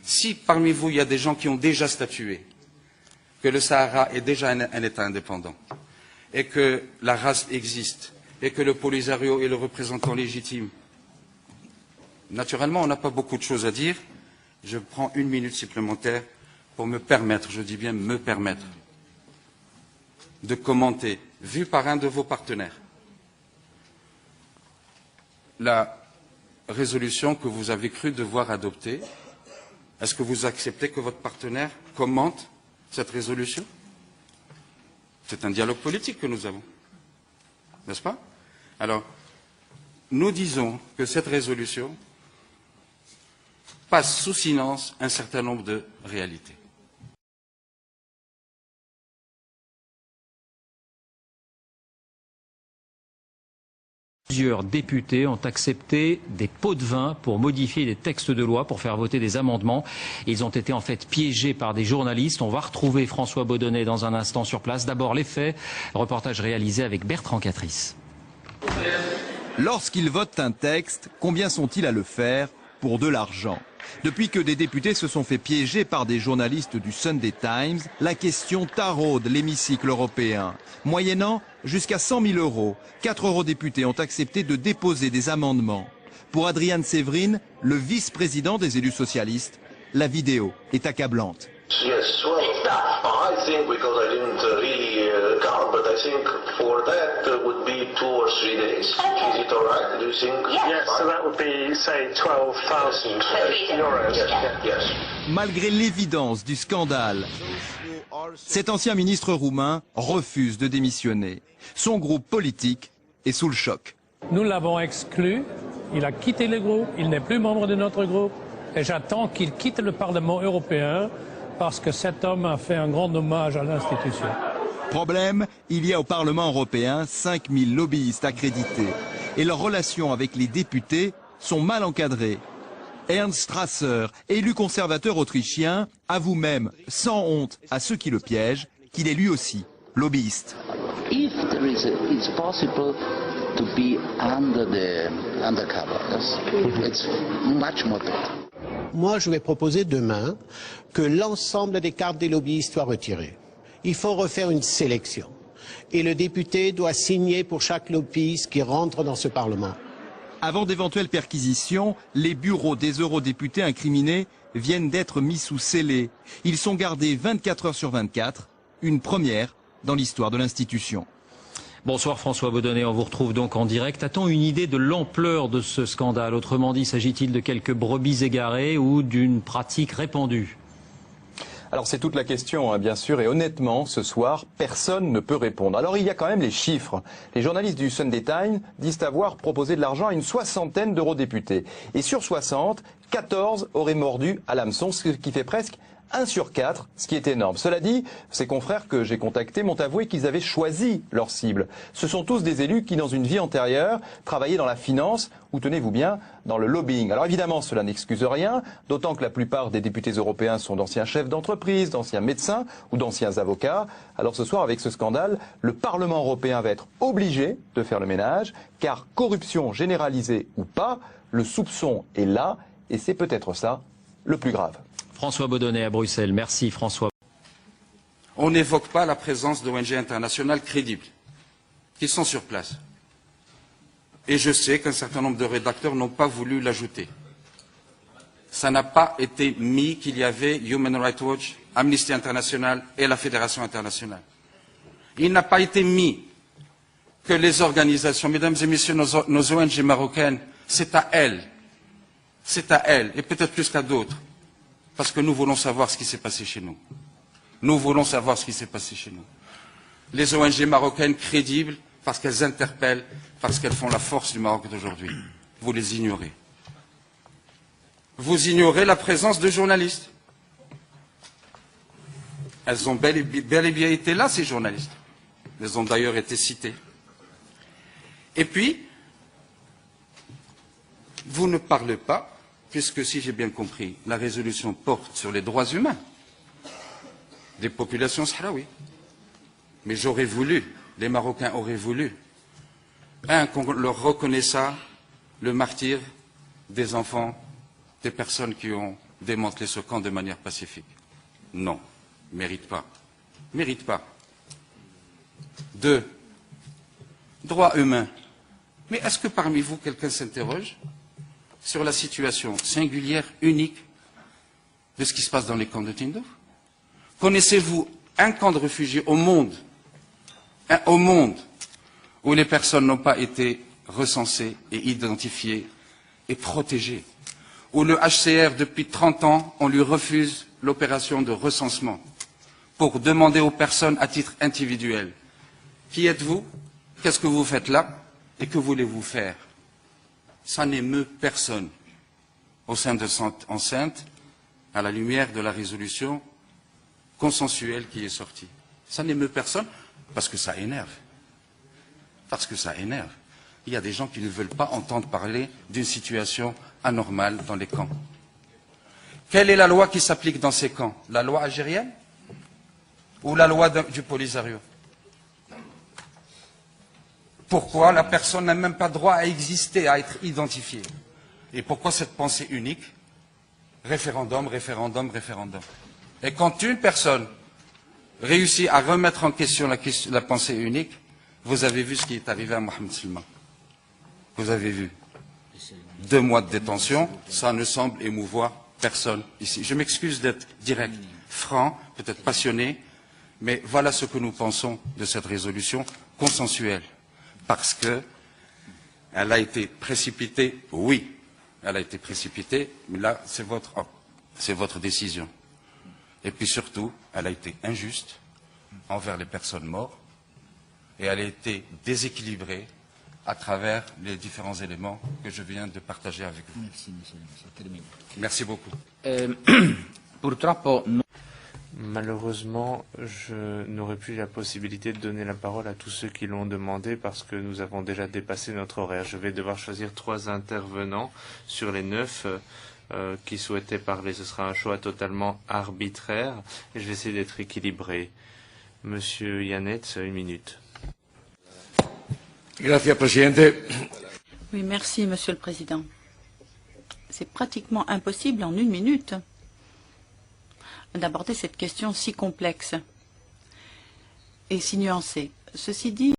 Si parmi vous, il y a des gens qui ont déjà statué que le Sahara est déjà un État indépendant, et que la race existe, et que le Polisario est le représentant légitime, naturellement, on n'a pas beaucoup de choses à dire. Je prends 1 minute supplémentaire pour me permettre, je dis bien me permettre, de commenter, vu par un de vos partenaires, la résolution que vous avez cru devoir adopter. Est-ce que vous acceptez que votre partenaire commente cette résolution? C'est un dialogue politique que nous avons, n'est-ce pas? Alors, nous disons que cette résolution passe sous silence un certain nombre de réalités. Plusieurs députés ont accepté des pots de vin pour modifier les textes de loi, pour faire voter des amendements. Ils ont été en fait piégés par des journalistes. On va retrouver François Baudonnet dans un instant sur place. D'abord les faits, reportage réalisé avec Bertrand Catrice. Lorsqu'ils votent un texte, combien sont-ils à le faire pour de l'argent? Depuis que des députés se sont fait piéger par des journalistes du Sunday Times, la question taraude l'hémicycle européen. Moyennant jusqu'à 100 000 euros, 4 eurodéputés ont accepté de déposer des amendements. Pour Adrian Séverine, le vice-président des élus socialistes, la vidéo est accablante. Yes, well, I think, because I didn't really count, but I think for that would be 2 or 3 days. Okay. Is it all right? Do you think? Yes, so that would be, say, 12,000 euros. Yes. Malgré l'évidence du scandale, cet ancien ministre roumain refuse de démissionner. Son groupe politique est sous le choc. Nous l'avons exclu, il a quitté le groupe, il n'est plus membre de notre groupe, et j'attends qu'il quitte le Parlement européen, parce que cet homme a fait un grand hommage à l'institution. Problème, il y a au Parlement européen 5000 lobbyistes accrédités. Et leurs relations avec les députés sont mal encadrées. Ernst Strasser, élu conservateur autrichien, avoue même, sans honte à ceux qui le piègent, qu'il est lui aussi lobbyiste. If there is it's possible to be under the undercover, it's much more better. Moi, je vais proposer demain que l'ensemble des cartes des lobbyistes soient retirées. Il faut refaire une sélection. Et le député doit signer pour chaque lobbyiste qui rentre dans ce Parlement. Avant d'éventuelles perquisitions, les bureaux des eurodéputés incriminés viennent d'être mis sous scellé. Ils sont gardés 24 heures sur 24, une première dans l'histoire de l'institution. Bonsoir François Baudonnet, on vous retrouve donc en direct. A-t-on une idée de l'ampleur de ce scandale? Autrement dit, s'agit-il de quelques brebis égarées ou d'une pratique répandue? Alors c'est toute la question, bien sûr, et honnêtement, ce soir, personne ne peut répondre. Alors il y a quand même les chiffres. Les journalistes du Sunday Times disent avoir proposé de l'argent à une 60aine d'eurodéputés. Et sur 60, 14 auraient mordu à l'hameçon, ce qui fait presque 1 sur 4, ce qui est énorme. Cela dit, ces confrères que j'ai contactés m'ont avoué qu'ils avaient choisi leur cible. Ce sont tous des élus qui, dans une vie antérieure, travaillaient dans la finance ou, tenez-vous bien, dans le lobbying. Alors évidemment, cela n'excuse rien, d'autant que la plupart des députés européens sont d'anciens chefs d'entreprise, d'anciens médecins ou d'anciens avocats. Alors ce soir, avec ce scandale, le Parlement européen va être obligé de faire le ménage, car corruption généralisée ou pas, le soupçon est là, et c'est peut-être ça le plus grave. François Baudonnet à Bruxelles. Merci François. On n'évoque pas la présence d'ONG internationales crédibles qui sont sur place. Et je sais qu'un certain nombre de rédacteurs n'ont pas voulu l'ajouter. Ça n'a pas été mis qu'il y avait Human Rights Watch, Amnesty International et la Fédération internationale. Il n'a pas été mis que les organisations, mesdames et messieurs, nos ONG marocaines, c'est à elles, et peut-être plus qu'à d'autres, parce que nous voulons savoir ce qui s'est passé chez nous. Nous voulons savoir ce qui s'est passé chez nous. Les ONG marocaines crédibles, parce qu'elles interpellent, parce qu'elles font la force du Maroc d'aujourd'hui. Vous les ignorez. Vous ignorez la présence de journalistes. Elles ont bel et bien été là, ces journalistes. Elles ont d'ailleurs été cités. Et puis, vous ne parlez pas, puisque si j'ai bien compris, la résolution porte sur les droits humains des populations sahraouies. Mais j'aurais voulu, les Marocains auraient voulu, qu'on leur reconnaisse ça, le martyre des enfants, des personnes qui ont démanteler ce camp de manière pacifique. Non, mérite pas. Mérite pas. 2. Droits humains. Mais est-ce que parmi vous, quelqu'un s'interroge sur la situation singulière, unique, de ce qui se passe dans les camps de Tindouf? Connaissez-vous un camp de réfugiés au monde où les personnes n'ont pas été recensées et identifiées et protégées, où le HCR, depuis 30 ans, on lui refuse l'opération de recensement pour demander aux personnes à titre individuel: qui êtes-vous? Qu'est-ce que vous faites là? Et que voulez-vous faire? Ça n'émeut personne au sein de cette enceinte, à la lumière de la résolution consensuelle qui est sortie. Ça n'émeut personne parce que ça énerve. Parce que ça énerve. Il y a des gens qui ne veulent pas entendre parler d'une situation anormale dans les camps. Quelle est la loi qui s'applique dans ces camps? La loi algérienne ou la loi du Polisario? Pourquoi la personne n'a même pas droit à exister, à être identifiée? Et pourquoi cette pensée unique? Référendum, référendum, référendum. Et quand une personne réussit à remettre en question la pensée unique, vous avez vu ce qui est arrivé à Mohamed Silman. Vous avez vu. 2 mois de détention, ça ne semble émouvoir personne ici. Je m'excuse d'être direct, franc, peut-être passionné, mais voilà ce que nous pensons de cette résolution consensuelle. Parce que elle a été précipitée, oui, elle a été précipitée, mais là, c'est votre décision. Et puis surtout, elle a été injuste envers les personnes mortes et elle a été déséquilibrée à travers les différents éléments que je viens de partager avec vous. Merci beaucoup. Malheureusement, je n'aurai plus la possibilité de donner la parole à tous ceux qui l'ont demandé parce que nous avons déjà dépassé notre horaire. Je vais devoir choisir 3 intervenants sur les 9 qui souhaitaient parler. Ce sera un choix totalement arbitraire et je vais essayer d'être équilibré. Monsieur Yannetz, 1 minute. Gracias, presidente. Oui, merci, Monsieur le Président. C'est pratiquement impossible en 1 minute d'aborder cette question si complexe et si nuancée. Ceci dit,